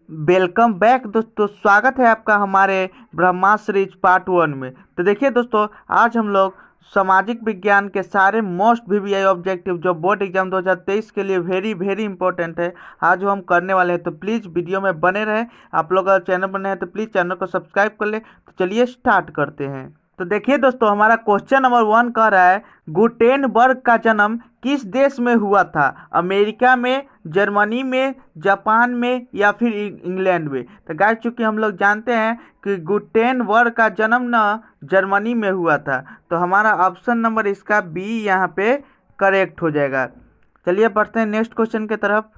Welcome back दोस्तों, स्वागत है आपका हमारे ब्रह्मास्त्र सीरीज पार्ट 1 में। तो देखिए दोस्तों, आज हम लोग सामाजिक विज्ञान के सारे मोस्ट वीवीआई ऑब्जेक्टिव जो बोर्ड एग्जाम 2023 के लिए वेरी वेरी इंपॉर्टेंट है, आज वो हम करने वाले हैं। तो प्लीज़ वीडियो में बने रहें। आप लोग अगर चैनल पर नए हैं तो प्लीज़ चैनल को सब्सक्राइब कर ले। तो चलिए स्टार्ट करते हैं। तो देखिए दोस्तों, हमारा क्वेश्चन नंबर 1 कह रहा है, गुटेनबर्ग का जन्म किस देश में हुआ था? अमेरिका में, जर्मनी में, जापान में या फिर इंग्लैंड में? तो गाइस, चूंकि हम लोग जानते हैं कि गुटेनबर्ग का जन्म न जर्मनी में हुआ था, तो हमारा ऑप्शन नंबर इसका बी यहाँ पे करेक्ट हो जाएगा। चलिए बढ़ते हैं नेक्स्ट क्वेश्चन की तरफ।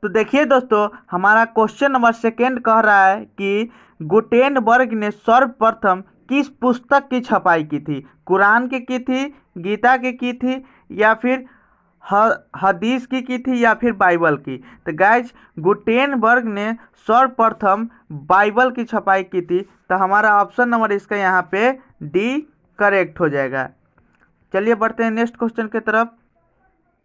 तो देखिए दोस्तों, हमारा क्वेश्चन नंबर 2 कह रहा है कि गुटेनबर्ग ने सर्वप्रथम किस पुस्तक की छपाई की थी? कुरान की थी, गीता की थी या फिर हदीस की थी या फिर बाइबल की? तो गाइज, गुटेनबर्ग ने सर्वप्रथम बाइबल की छपाई की थी, तो हमारा ऑप्शन नंबर इसका यहाँ पे डी करेक्ट हो जाएगा। चलिए बढ़ते हैं नेक्स्ट क्वेश्चन की तरफ।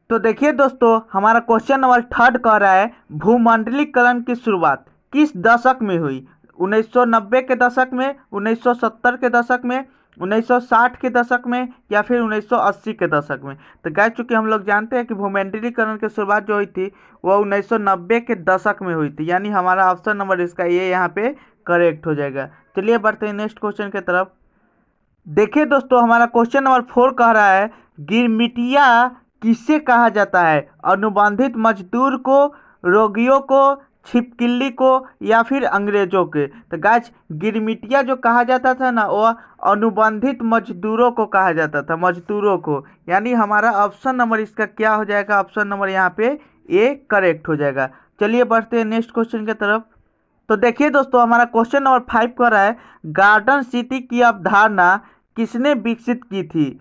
तो देखिए दोस्तों, हमारा क्वेश्चन नंबर 3 कह रहा है, भूमंडलीकरण की शुरुआत किस दशक में हुई? 1990 के दशक में, 1970 के दशक में, 1960 के दशक में या फिर 1980 के दशक में? तो गाइस, चूंकि हम लोग जानते हैं कि भूमंडलीकरण की शुरुआत जो हुई थी वह 1990 के दशक में हुई थी, यानी हमारा ऑप्शन नंबर इसका ये यहाँ पे करेक्ट हो जाएगा। चलिए बढ़ते हैं नेक्स्ट क्वेश्चन की तरफ। देखिए दोस्तों, हमारा क्वेश्चन नंबर 4 कह रहा है, गिरमिटिया किसे कहा जाता है? अनुबंधित मजदूर को, रोगियों को, छिपकली को या फिर अंग्रेजों के? तो गाइस, गिरमिटिया जो कहा जाता था ना, वह अनुबंधित मजदूरों को कहा जाता था, मजदूरों को, यानी हमारा ऑप्शन नंबर इसका क्या हो जाएगा? ऑप्शन नंबर यहाँ पे ए करेक्ट हो जाएगा। चलिए बढ़ते हैं नेक्स्ट क्वेश्चन की तरफ। तो देखिए दोस्तों, हमारा क्वेश्चन नंबर 5 कर रहा है, गार्डन सिटी की अवधारणा किसने विकसित की थी?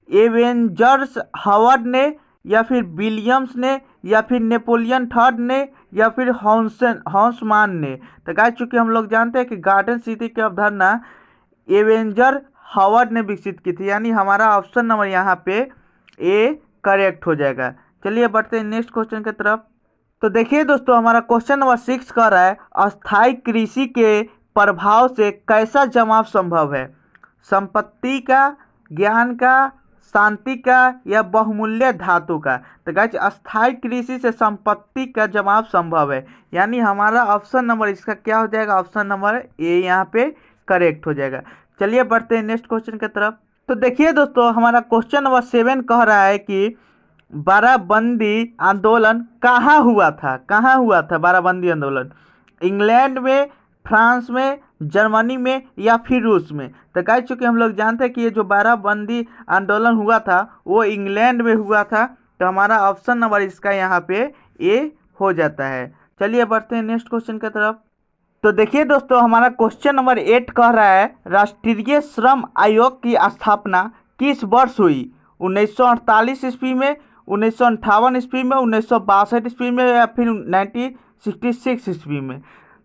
एवेंजर्स हावर्ड ने या फिर विलियम्स ने या फिर नेपोलियन थर्ड ने या फिर हॉन्समान ने? तो गाइस, चूंकि हम लोग जानते हैं कि गार्डन सिटी की अवधारणा एवेंजर हावर्ड ने विकसित की थी, यानी हमारा ऑप्शन नंबर यहाँ पे ए करेक्ट हो जाएगा। चलिए बढ़ते हैं नेक्स्ट क्वेश्चन की तरफ। तो देखिए दोस्तों, हमारा क्वेश्चन नंबर 6 कह रहा है, अस्थायी कृषि के प्रभाव से कैसा जमाव संभव है? संपत्ति का, ज्ञान का, शांति का या बहुमूल्य धातु का? तो गाइस, अस्थायी कृषि से संपत्ति का जमाव संभव है, यानी हमारा ऑप्शन नंबर इसका क्या हो जाएगा? ऑप्शन नंबर ए यहाँ पे करेक्ट हो जाएगा। चलिए बढ़ते हैं नेक्स्ट क्वेश्चन की तरफ। तो देखिए दोस्तों, हमारा क्वेश्चन नंबर 7 कह रहा है कि बाराबंदी आंदोलन कहाँ हुआ था? कहाँ हुआ था बाराबंदी आंदोलन? इंग्लैंड में, फ्रांस में, जर्मनी में या फिर रूस में? तो गाइस, चूंकि हम लोग जानते हैं कि ये जो बाराबंदी आंदोलन हुआ था वो इंग्लैंड में हुआ था, तो हमारा ऑप्शन नंबर इसका यहाँ पे ए हो जाता है। चलिए बढ़ते हैं नेक्स्ट क्वेश्चन की तरफ। तो देखिए दोस्तों, हमारा क्वेश्चन नंबर 8 कह रहा है, राष्ट्रीय श्रम आयोग की स्थापना किस वर्ष हुई? 1948 ईस्वी में, 1958 ईस्वी में, 1962 ईस्वी में या फिर 1966 ईस्वी में?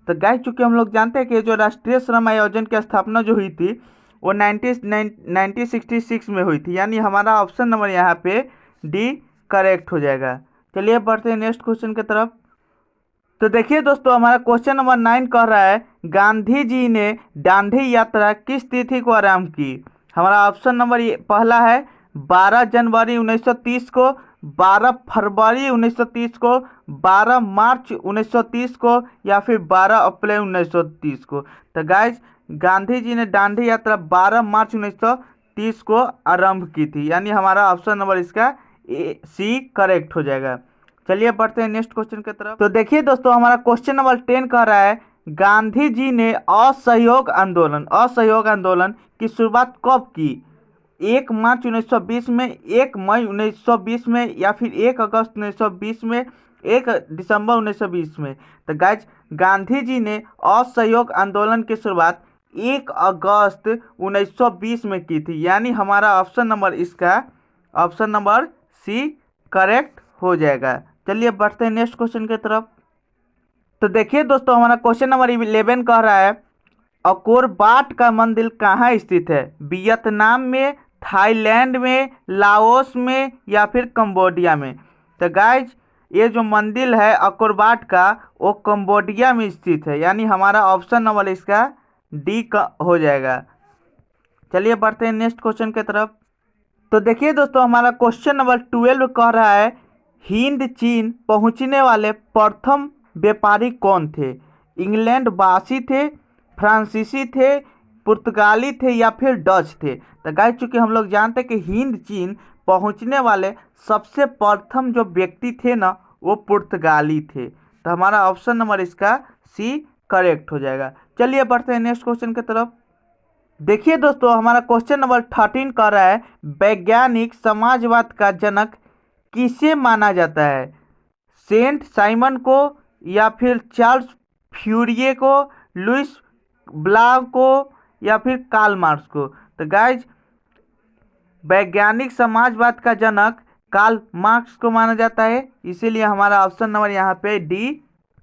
तो गाइस, चूंकि हम लोग जानते हैं कि जो राष्ट्रीय श्रम आयोजन की स्थापना जो हुई थी वो 1966 में हुई थी, यानी हमारा ऑप्शन नंबर यहाँ पे डी करेक्ट हो जाएगा। चलिए बढ़ते हैं नेक्स्ट क्वेश्चन की तरफ। तो देखिए दोस्तों, हमारा क्वेश्चन नंबर 9 कह रहा है, गांधी जी ने दांडी यात्रा किस तिथि को आरंभ की? हमारा ऑप्शन नंबर पहला है 12 जनवरी 1930 को, 12 फरवरी 1930 को, 12 मार्च 1930 को या फिर 12 अप्रैल 1930 को? तो गाइज, गांधी जी ने दांडी यात्रा 12 मार्च 1930 को आरंभ की थी, यानी हमारा ऑप्शन नंबर इसका सी करेक्ट हो जाएगा। चलिए बढ़ते हैं नेक्स्ट क्वेश्चन की तरफ। तो देखिए दोस्तों, हमारा क्वेश्चन नंबर 10 कह रहा है, गांधी जी ने असहयोग आंदोलन की शुरुआत कब की? 1 मार्च 1920 में, 1 मई 1920 में या फिर 1 अगस्त 1920 में, 1 दिसंबर 1920 में? तो गाइज, गांधी जी ने असहयोग आंदोलन की शुरुआत 1 अगस्त 1920 में की थी, यानी हमारा ऑप्शन नंबर इसका ऑप्शन नंबर सी करेक्ट हो जाएगा। चलिए बढ़ते हैं नेक्स्ट क्वेश्चन की तरफ। तो देखिए दोस्तों, हमारा क्वेश्चन नंबर 11 कह रहा है, अकोर बाट का मंदिर कहाँ स्थित है? वियतनाम में, थाईलैंड में, लाओस में या फिर कंबोडिया में? तो गाइज, ये जो मंदिर है अकोरबाट का वो कंबोडिया में स्थित है, यानी हमारा ऑप्शन नंबर इसका डी का हो जाएगा। चलिए बढ़ते हैं नेक्स्ट क्वेश्चन की तरफ। तो देखिए दोस्तों हमारा क्वेश्चन नंबर 12 कह रहा है हिंद चीन पहुंचने वाले प्रथम व्यापारी कौन थे? इंग्लैंड वासी थे, फ्रांसीसी थे, पुर्तगाली थे या फिर डच थे? तो गाइस चूंकि हम लोग जानते हैं कि हिंद चीन पहुंचने वाले सबसे प्रथम जो व्यक्ति थे ना वो पुर्तगाली थे, तो हमारा ऑप्शन नंबर इसका सी करेक्ट हो जाएगा। चलिए बढ़ते हैं नेक्स्ट क्वेश्चन की तरफ। देखिए दोस्तों हमारा क्वेश्चन नंबर 13 कर रहा है वैज्ञानिक समाजवाद का जनक किसे माना जाता है? सेंट साइमन को या फिर चार्ल्स फ्यूरिये को, लुइस ब्लाव को या फिर कार्ल मार्क्स को? तो गाइज वैज्ञानिक समाजवाद का जनक कार्ल मार्क्स को माना जाता है, इसीलिए हमारा ऑप्शन नंबर यहाँ पे डी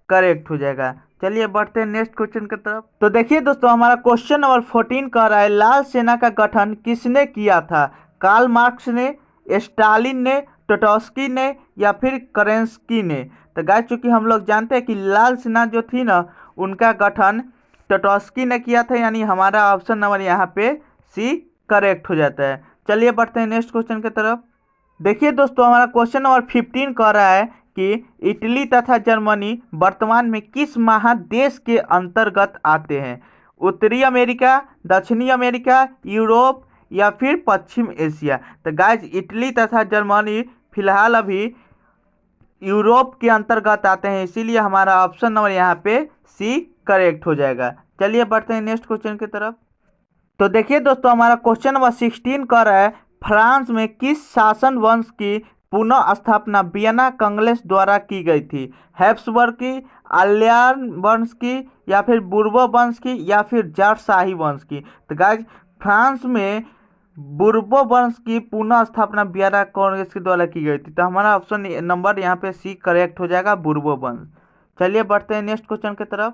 करेक्ट हो जाएगा। चलिए बढ़ते हैं नेक्स्ट क्वेश्चन की तरफ। तो देखिए दोस्तों हमारा क्वेश्चन नंबर 14 कह रहा है लाल सेना का गठन किसने किया था? कार्ल मार्क्स ने, स्टालिन ने, ट्रोट्स्की ने या फिर केरेंस्की ने? तो गाइस चूंकि हम लोग जानते हैं कि लाल सेना जो थी ना उनका गठन ट्रोट्स्की ने किया था, यानी हमारा ऑप्शन नंबर यहाँ पे सी करेक्ट हो जाता है। चलिए बढ़ते हैं नेक्स्ट क्वेश्चन की तरफ। देखिए दोस्तों हमारा क्वेश्चन नंबर 15 कह रहा है कि इटली तथा जर्मनी वर्तमान में किस महादेश के अंतर्गत आते हैं? उत्तरी अमेरिका, दक्षिणी अमेरिका, यूरोप या फिर पश्चिम एशिया? तो गाइज इटली तथा जर्मनी फिलहाल अभी यूरोप के अंतर्गत आते हैं, इसीलिए हमारा ऑप्शन नंबर यहाँ पे सी करेक्ट हो जाएगा। चलिए बढ़ते हैं नेक्स्ट क्वेश्चन की तरफ। तो देखिए दोस्तों हमारा क्वेश्चन नंबर 16 कह रहा है फ्रांस में किस शासन वंश की पुनः स्थापना वियना कांग्रेस द्वारा की गई थी? हैब्सबर्ग की, आर्लियन वंश की या फिर बुर्बो वंश की या फिर जाट शाही वंश की? तो गाइज फ्रांस में बुर्बो वंश की पुनः स्थापना वियना कांग्रेस के द्वारा की गई थी, तो हमारा ऑप्शन नंबर यहाँ पे सी करेक्ट हो जाएगा, बुर्बो वंश। चलिए बढ़ते हैं नेक्स्ट क्वेश्चन की तरफ।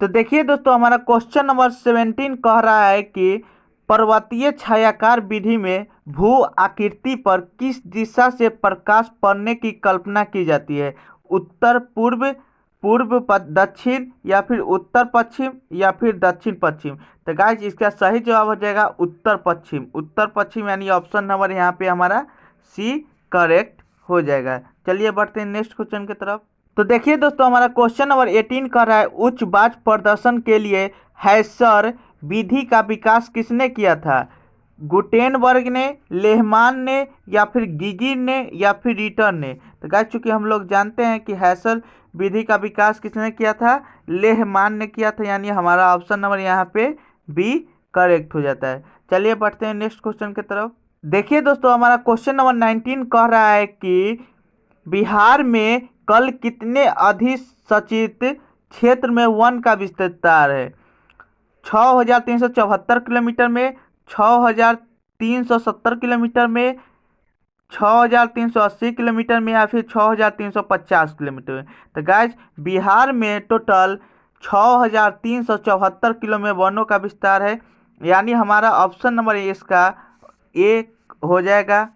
तो देखिए दोस्तों हमारा क्वेश्चन नंबर 17 कह रहा है कि पर्वतीय छायाकार विधि में भू आकृति पर किस दिशा से प्रकाश पड़ने की कल्पना की जाती है? उत्तर पूर्व, पूर्व दक्षिण या फिर उत्तर पश्चिम या फिर दक्षिण पश्चिम? तो गाइज इसका सही जवाब हो जाएगा उत्तर पश्चिम। उत्तर पश्चिम यानी ऑप्शन नंबर यहाँ पे हमारा सी करेक्ट हो जाएगा। चलिए बढ़ते हैं नेक्स्ट क्वेश्चन की तरफ। तो देखिए दोस्तों हमारा क्वेश्चन नंबर 18 कर रहा है उच्च बाज प्रदर्शन के लिए हैसर विधि का विकास किसने किया था? गुटेनबर्ग ने, लेहमान ने या फिर गिगिन ने या फिर रिटर ने? तो गाइस चूंकि हम लोग जानते हैं कि हैसर विधि का विकास किसने किया था? लेहमान ने किया था, यानी हमारा ऑप्शन नंबर यहाँ पे बी करेक्ट हो जाता है। चलिए बढ़ते हैं नेक्स्ट क्वेश्चन की तरफ। देखिए दोस्तों हमारा क्वेश्चन नंबर 19 कह रहा है कि बिहार में कल कितने अधिसूचित क्षेत्र में वन का विस्तार है? 6,374 किलोमीटर में, 6,370 किलोमीटर में, 6,380 किलोमीटर में या फिर 6,350 किलोमीटर में? तो गाइज बिहार में टोटल 6,374 किलो में वनों का विस्तार है, यानी हमारा ऑप्शन नंबर इसका ए हो जाएगा।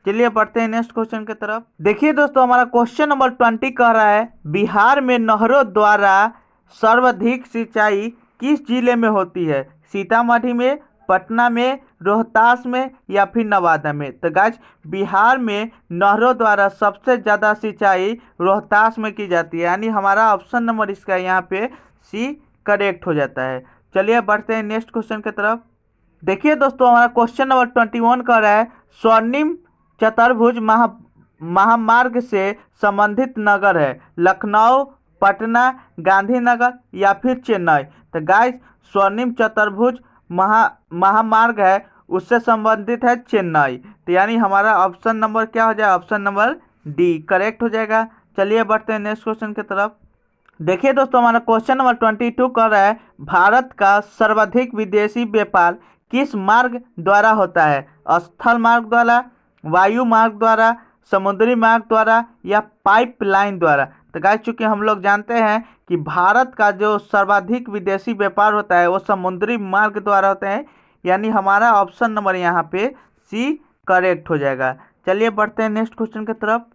चलिए बढ़ते हैं नेक्स्ट क्वेश्चन की तरफ। देखिए दोस्तों हमारा क्वेश्चन नंबर 20 कह रहा है बिहार में नहरों द्वारा सर्वाधिक सिंचाई किस जिले में होती है? सीतामढ़ी में, पटना में, रोहतास में या फिर नवादा में? तो गाइज बिहार में नहरों द्वारा सबसे ज़्यादा सिंचाई रोहतास में की जाती है, यानी हमारा ऑप्शन नंबर इसका यहाँ पे सी करेक्ट हो जाता है। चलिए बढ़ते हैं नेक्स्ट क्वेश्चन की तरफ। देखिए दोस्तों हमारा क्वेश्चन नंबर 21 कह रहा है स्वर्णिम चतुर्भुज महामार्ग से संबंधित नगर है? लखनऊ, पटना, गांधीनगर या फिर चेन्नई? तो गाइस स्वर्णिम चतुर्भुज महामार्ग है उससे संबंधित है चेन्नई, तो यानी हमारा ऑप्शन नंबर क्या हो जाएगा? ऑप्शन नंबर डी करेक्ट हो जाएगा। चलिए बढ़ते हैं नेक्स्ट क्वेश्चन की तरफ। देखिए दोस्तों हमारा क्वेश्चन नंबर 22 कर रहा है भारत का सर्वाधिक विदेशी व्यापार किस मार्ग द्वारा होता है? स्थल मार्ग द्वारा, वायु मार्ग द्वारा, समुद्री मार्ग द्वारा या पाइपलाइन द्वारा? तो गाइस चूंकि हम लोग जानते हैं कि भारत का जो सर्वाधिक विदेशी व्यापार होता है वो समुद्री मार्ग द्वारा होता है, यानी हमारा ऑप्शन नंबर यहाँ पे सी करेक्ट हो जाएगा। चलिए बढ़ते हैं नेक्स्ट क्वेश्चन की तरफ।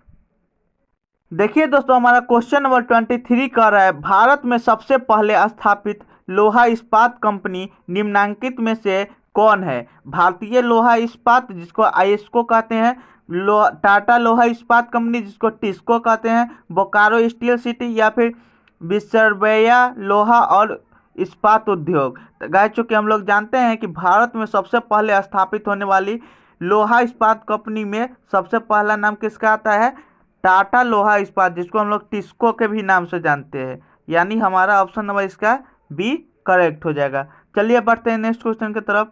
देखिए दोस्तों, हमारा क्वेश्चन नंबर 23 कह रहा है, भारत में सबसे पहले स्थापित लोहा इस्पात कंपनी निम्नांकित में से कौन है? भारतीय लोहा इस्पात जिसको आईएसको कहते हैं, टाटा लोहा इस्पात कंपनी जिसको टिस्को कहते हैं, बोकारो स्टील सिटी, या फिर विसर्वैया लोहा और इस्पात उद्योग। तो गाइस, चूंकि हम लोग जानते हैं कि भारत में सबसे पहले स्थापित होने वाली लोहा इस्पात कंपनी में सबसे पहला नाम किसका आता है? टाटा लोहा इस्पात, जिसको हम लोग टिस्को के भी नाम से जानते हैं। यानी हमारा ऑप्शन नंबर इसका बी करेक्ट हो जाएगा। चलिए बढ़ते हैं नेक्स्ट क्वेश्चन की तरफ।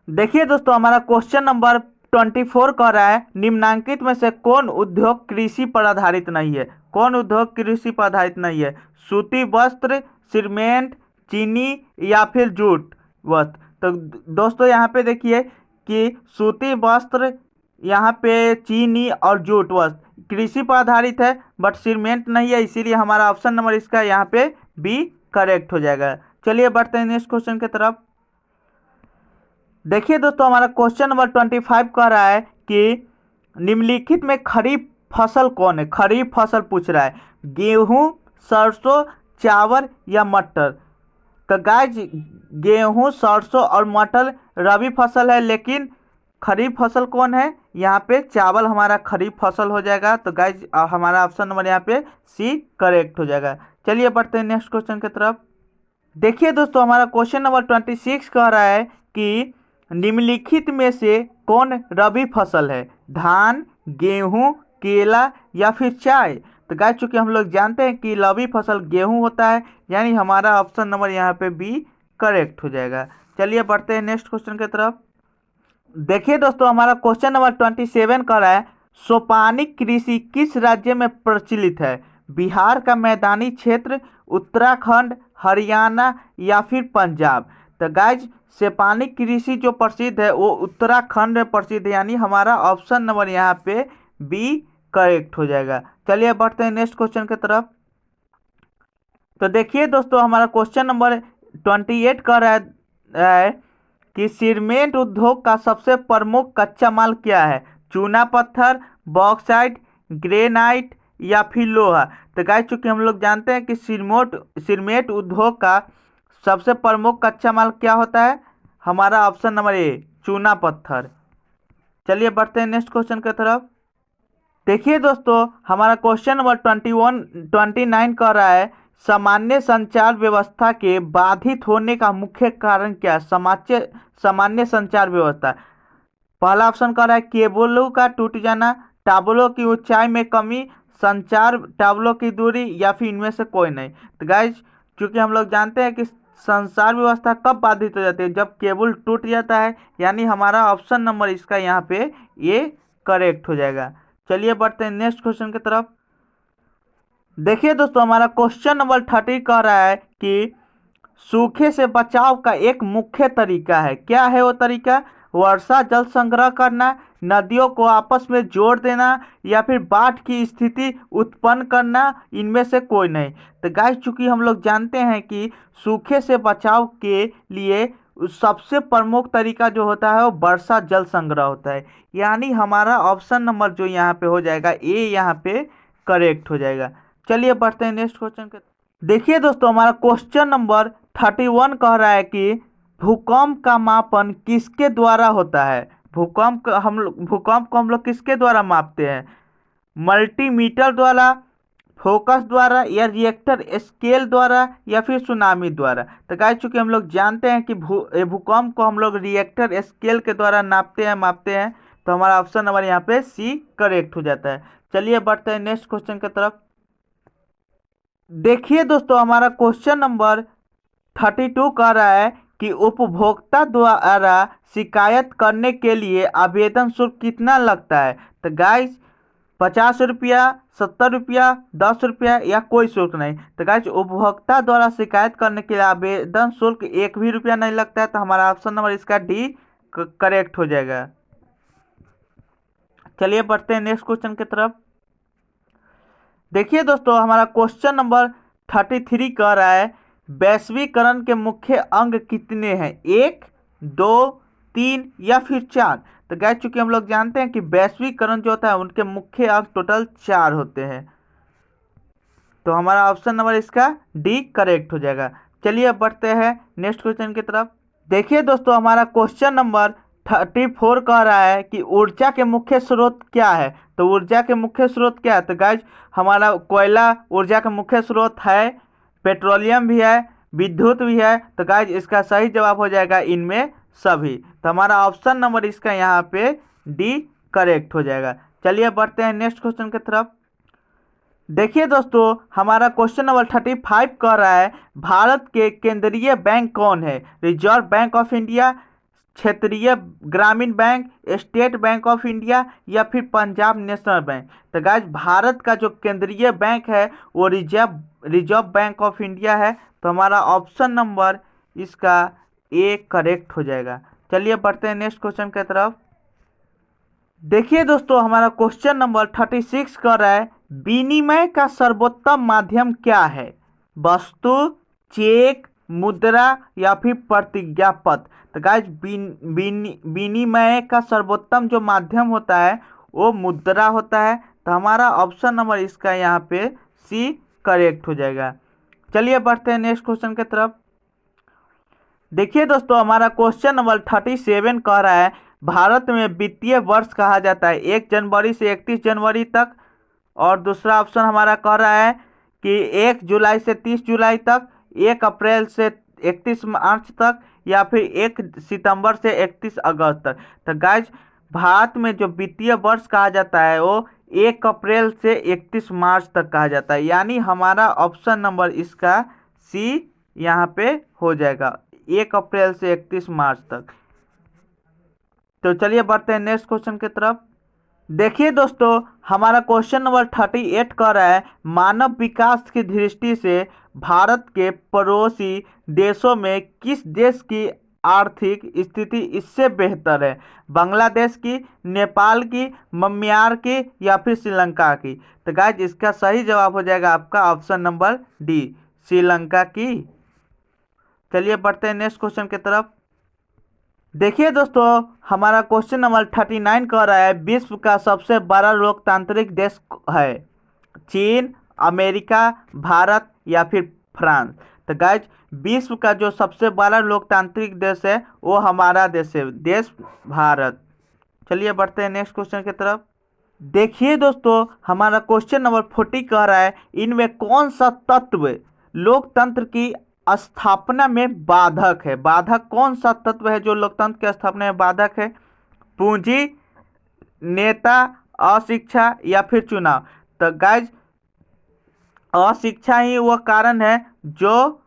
देखिए दोस्तों, हमारा क्वेश्चन नंबर 24 कह रहा है, निम्नांकित में से कौन उद्योग कृषि पर आधारित नहीं है? कौन उद्योग कृषि पर आधारित नहीं है? सूती वस्त्र, सीमेंट, चीनी, या फिर जूट वस्त्र। तो दोस्तों यहाँ पे देखिए कि सूती वस्त्र, यहाँ पे चीनी और जूट वस्त्र कृषि पर आधारित है, बट सीमेंट नहीं है, इसीलिए हमारा ऑप्शन नंबर इसका यहाँ पे बी करेक्ट हो जाएगा। चलिए बढ़ते हैं नेक्स्ट क्वेश्चन की तरफ। देखिए दोस्तों, हमारा क्वेश्चन नंबर 25 कह रहा है कि निम्नलिखित में खरीफ फसल कौन है? खरीफ फसल पूछ रहा है, गेहूं, सरसों, चावल या मटर। तो गाइस, गेहूं, सरसों और मटर रबी फसल है, लेकिन खरीफ फसल कौन है? यहाँ पे चावल हमारा खरीफ फसल हो जाएगा। तो गाइस, हमारा ऑप्शन नंबर यहाँ पे सी करेक्ट हो जाएगा। चलिए बढ़ते हैं नेक्स्ट क्वेश्चन की तरफ। देखिए दोस्तों, हमारा क्वेश्चन नंबर 26 कह रहा है कि निम्नलिखित में से कौन रबी फसल है? धान, गेहूं, केला या फिर चाय। तो गाइस, चूंकि हम लोग जानते हैं कि रबी फसल गेहूं होता है, यानी हमारा ऑप्शन नंबर यहाँ पे बी करेक्ट हो जाएगा। चलिए बढ़ते हैं नेक्स्ट क्वेश्चन की तरफ। देखिए दोस्तों, हमारा क्वेश्चन नंबर 27 कह रहा है, सोपानिक कृषि किस राज्य में प्रचलित है? बिहार का मैदानी क्षेत्र, उत्तराखंड, हरियाणा या फिर पंजाब। तो गाइज, सोपानिक कृषि जो प्रसिद्ध है वो उत्तराखंड में प्रसिद्ध है, यानी हमारा ऑप्शन नंबर यहाँ पे बी करेक्ट हो जाएगा। चलिए बढ़ते हैं नेक्स्ट क्वेश्चन की तरफ। तो देखिए दोस्तों, हमारा क्वेश्चन नंबर 28 कह रहा है कि सीमेंट उद्योग का सबसे प्रमुख कच्चा माल क्या है? चूना पत्थर, बॉक्साइट, ग्रेनाइट या फिर लोहा। तो गाइस, चूंकि हम लोग जानते हैं कि सीमेंट उद्योग का सबसे प्रमुख कच्चा माल क्या होता है? हमारा ऑप्शन नंबर ए चूना पत्थर। चलिए बढ़ते हैं नेक्स्ट क्वेश्चन की तरफ। देखिए दोस्तों, हमारा क्वेश्चन नंबर 29 कह रहा है, सामान्य संचार व्यवस्था के बाधित होने का मुख्य कारण क्या है? सामान्य संचार व्यवस्था। पहला ऑप्शन कह रहा है केबलों का टूट जाना, टावरों की ऊंचाई में कमी, संचार टावरों की दूरी, या फिर इनमें से कोई नहीं। तो गाइज, चूंकि हम लोग जानते हैं कि संचार व्यवस्था कब बाधित हो जाती है? जब केबल टूट जाता है, यानी हमारा ऑप्शन नंबर इसका यहाँ पे ये करेक्ट हो जाएगा। चलिए बढ़ते हैं नेक्स्ट क्वेश्चन की तरफ। देखिए दोस्तों, हमारा क्वेश्चन नंबर 30 कह रहा है कि सूखे से बचाव का एक मुख्य तरीका है। क्या है वो तरीका? वर्षा जल संग्रह करना, नदियों को आपस में जोड़ देना, या फिर बाढ़ की स्थिति उत्पन्न करना, इनमें से कोई नहीं। तो गाइस, चूंकि हम लोग जानते हैं कि सूखे से बचाव के लिए सबसे प्रमुख तरीका जो होता है वो वर्षा जल संग्रह होता है, यानी हमारा ऑप्शन नंबर जो यहाँ पे हो जाएगा ए यहाँ पे करेक्ट हो जाएगा। चलिए बढ़ते हैं नेक्स्ट क्वेश्चन के। देखिए दोस्तों, हमारा क्वेश्चन नंबर 31 कह रहा है कि भूकंप का मापन किसके द्वारा होता है? भूकंप को हम लोग किसके द्वारा मापते हैं? मल्टीमीटर द्वारा, फोकस द्वारा, या रिएक्टर स्केल द्वारा, या फिर सुनामी द्वारा। तो गाइस, चूंकि हम लोग जानते हैं कि भूकंप को हम लोग रिएक्टर स्केल के द्वारा मापते हैं, तो हमारा ऑप्शन नंबर यहाँ पे सी करेक्ट हो जाता है। चलिए बढ़ते हैं नेक्स्ट क्वेश्चन की तरफ। देखिए दोस्तों, हमारा क्वेश्चन नंबर 32 कह रहा है कि उपभोक्ता द्वारा शिकायत करने के लिए आवेदन शुल्क कितना लगता है? तो गाइस, 50 रुपया, 70 रुपया, 10 रुपया, या कोई शुल्क नहीं। तो गाइस, उपभोक्ता द्वारा शिकायत करने के लिए आवेदन शुल्क 1 भी रुपया नहीं लगता है, तो हमारा ऑप्शन नंबर इसका डी करेक्ट हो जाएगा। चलिए बढ़ते हैं नेक्स्ट क्वेश्चन की तरफ। देखिए दोस्तों, हमारा क्वेश्चन नंबर 33 कह रहा है, वैश्वीकरण के मुख्य अंग कितने हैं? 1, 2, 3 या फिर 4। तो गाइस चूंकि हम लोग जानते हैं कि वैश्वीकरण जो होता है उनके मुख्य अंक टोटल 4 होते हैं, तो हमारा ऑप्शन नंबर इसका डी करेक्ट हो जाएगा। चलिए अब बढ़ते हैं नेक्स्ट क्वेश्चन की तरफ। देखिए दोस्तों, हमारा क्वेश्चन नंबर 34 कह रहा है कि ऊर्जा के मुख्य स्रोत क्या है। तो ऊर्जा के मुख्य स्रोत क्या है, तो गाइज हमारा कोयला ऊर्जा का मुख्य स्रोत है, पेट्रोलियम भी है, विद्युत भी है। तो गाइज इसका सही जवाब हो जाएगा इनमें सभी। तो हमारा ऑप्शन नंबर इसका यहाँ पे डी करेक्ट हो जाएगा। चलिए बढ़ते हैं नेक्स्ट क्वेश्चन की तरफ। देखिए दोस्तों, हमारा क्वेश्चन नंबर 35 कह रहा है भारत के केंद्रीय बैंक कौन है। रिजर्व बैंक ऑफ इंडिया, क्षेत्रीय ग्रामीण bank, state bank of India या फिर पंजाब नेशनल बैंक। तो गाइज भारत का जो केंद्रीय बैंक है वो रिजर्व बैंक ऑफ इंडिया है। तो हमारा ऑप्शन नंबर इसका ए करेक्ट हो जाएगा। चलिए बढ़ते हैं नेक्स्ट क्वेश्चन की तरफ। देखिए दोस्तों, हमारा क्वेश्चन नंबर 36 कर रहा है विनिमय का सर्वोत्तम माध्यम क्या है। वस्तु, चेक, मुद्रा या फिर प्रतिज्ञा पत्र। तो गाइज विनिमय का सर्वोत्तम जो माध्यम होता है वो मुद्रा होता है। तो हमारा ऑप्शन नंबर इसका यहाँ पे सी करेक्ट हो जाएगा। चलिए बढ़ते हैं नेक्स्ट क्वेश्चन की तरफ। देखिए दोस्तों, हमारा क्वेश्चन नंबर 37 कह रहा है भारत में वित्तीय वर्ष कहा जाता है 1 जनवरी से 31 जनवरी तक, और दूसरा ऑप्शन हमारा कह रहा है कि 1 जुलाई से 30 जुलाई तक, 1 अप्रैल से 31 मार्च तक या फिर 1 सितंबर से 31 अगस्त तक। तो गाइज भारत में जो वित्तीय वर्ष कहा जाता है वो 1 अप्रैल से 31 मार्च तक कहा जाता है, यानी हमारा ऑप्शन नंबर इसका सी यहाँ पे हो जाएगा, 1 अप्रैल से 31 मार्च तक। तो चलिए बढ़ते हैं नेक्स्ट क्वेश्चन की तरफ। देखिए दोस्तों, हमारा क्वेश्चन नंबर 38 कह रहा है मानव विकास की दृष्टि से भारत के पड़ोसी देशों में किस देश की आर्थिक स्थिति इससे बेहतर है। बांग्लादेश की, नेपाल की, म्यांमार की या फिर श्रीलंका की। तो गाइज इसका सही जवाब हो जाएगा आपका ऑप्शन नंबर डी, श्रीलंका की। चलिए बढ़ते हैं नेक्स्ट क्वेश्चन की तरफ। देखिए दोस्तों, हमारा क्वेश्चन नंबर 39 कह रहा है विश्व का सबसे बड़ा लोकतांत्रिक देश है। चीन, अमेरिका, भारत या फिर फ्रांस। तो गाइज विश्व का जो सबसे बड़ा लोकतांत्रिक देश है वो हमारा देश है, देश भारत। चलिए बढ़ते हैं नेक्स्ट क्वेश्चन की तरफ। देखिए दोस्तों, हमारा क्वेश्चन नंबर 40 कह रहा है इनमें कौन सा तत्व लोकतंत्र की स्थापना में बाधक है। बाधक कौन सा तत्व है जो लोकतंत्र की स्थापना में बाधक है। पूंजी, नेता, अशिक्षा या फिर चुनाव। तो गाइज अशिक्षा ही वो कारण है जो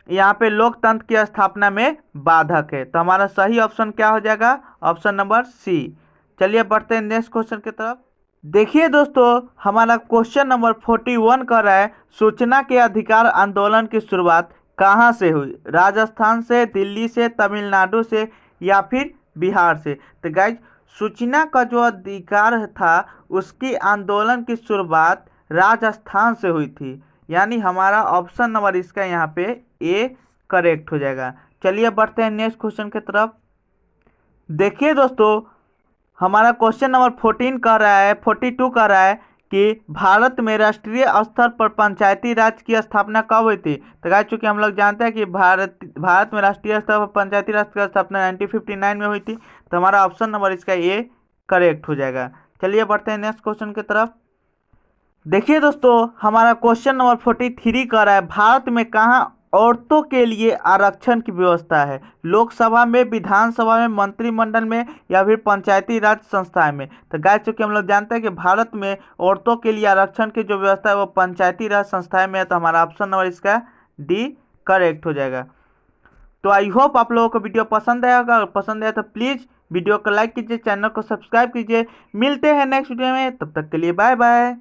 यहाँ पे लोकतंत्र की स्थापना में बाधक है। तो हमारा सही ऑप्शन क्या हो जाएगा, ऑप्शन नंबर सी। चलिए बढ़ते हैं नेक्स्ट क्वेश्चन की तरफ। देखिए दोस्तों, हमारा क्वेश्चन नंबर 41 कर रहा है सूचना के अधिकार आंदोलन की शुरुआत कहाँ से हुई। राजस्थान से, दिल्ली से, तमिलनाडु से या फिर बिहार से। तो गाइज सूचना का जो अधिकार था उसकी आंदोलन की शुरुआत राजस्थान से हुई थी, यानी हमारा ऑप्शन नंबर इसका यहाँ पे ए करेक्ट हो जाएगा। चलिए बढ़ते हैं नेक्स्ट क्वेश्चन की तरफ। देखिए दोस्तों, हमारा क्वेश्चन नंबर 42 कह रहा है कि भारत में राष्ट्रीय स्तर पर पंचायती राज की स्थापना कब हुई थी। तो गाइस चूंकि हम लोग जानते हैं कि भारत में राष्ट्रीय स्तर पर पंचायती राज की स्थापना 1959 में हुई थी। तो हमारा ऑप्शन नंबर इसका ए करेक्ट हो जाएगा। चलिए बढ़ते हैं नेक्स्ट क्वेश्चन की तरफ। देखिए दोस्तों, हमारा क्वेश्चन नंबर 43 कह रहा है भारत में कहाँ औरतों के लिए आरक्षण की व्यवस्था है। लोकसभा में, विधानसभा में, मंत्रिमंडल में या फिर पंचायती राज संस्थाएं में। तो गाइस चूंकि हम लोग जानते हैं कि भारत में औरतों के लिए आरक्षण की जो व्यवस्था है वो पंचायती राज संस्थाएं में है। तो हमारा ऑप्शन नंबर इसका डी करेक्ट हो जाएगा। तो आई होप आप लोगों को वीडियो पसंद आया होगा। अगर पसंद आया तो प्लीज़ वीडियो को लाइक कीजिए, चैनल को सब्सक्राइब कीजिए। मिलते हैं नेक्स्ट वीडियो में, तब तक के लिए बाय बाय।